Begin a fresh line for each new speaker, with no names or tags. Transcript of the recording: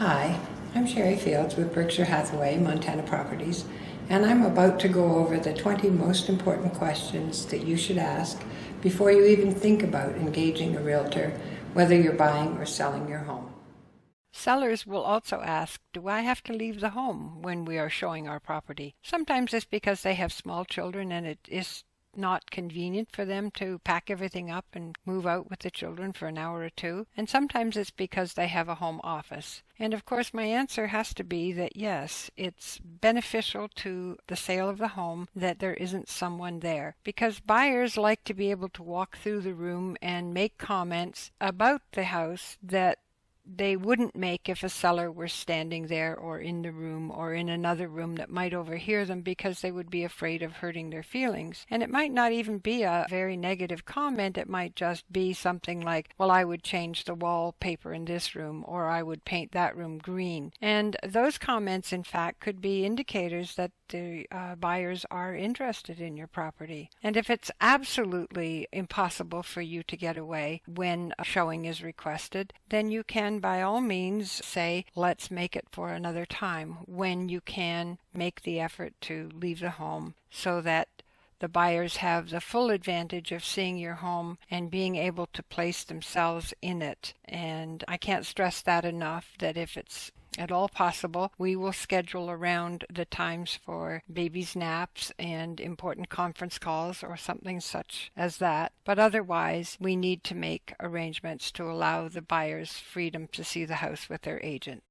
Hi, I'm Sherry Fields with Berkshire Hathaway, Montana Properties, and I'm about to go over the 20 most important questions that you should ask before you even think about engaging a realtor, whether you're buying or selling your home.
Sellers will also ask, do I have to leave the home when we are showing our property? Sometimes it's because they have small children and it is not convenient for them to pack everything up and move out with the children for an hour or two. And sometimes it's because they have a home office. And of course my answer has to be that yes, it's beneficial to the sale of the home that there isn't someone there, because buyers like to be able to walk through the room and make comments about the house that they wouldn't make if a seller were standing there or in the room or in another room that might overhear them, because they would be afraid of hurting their feelings. And it might not even be a very negative comment. It might just be something like, well, I would change the wallpaper in this room, or I would paint that room green. And those comments, in fact, could be indicators that the buyers are interested in your property. And if it's absolutely impossible for you to get away when a showing is requested, then you can by all means say, let's make it for another time, when you can make the effort to leave the home, so that the buyers have the full advantage of seeing your home and being able to place themselves in it. And I can't stress that enough, that if it's at all possible, we will schedule around the times for babies' naps and important conference calls or something such as that. But otherwise, we need to make arrangements to allow the buyers freedom to see the house with their agent.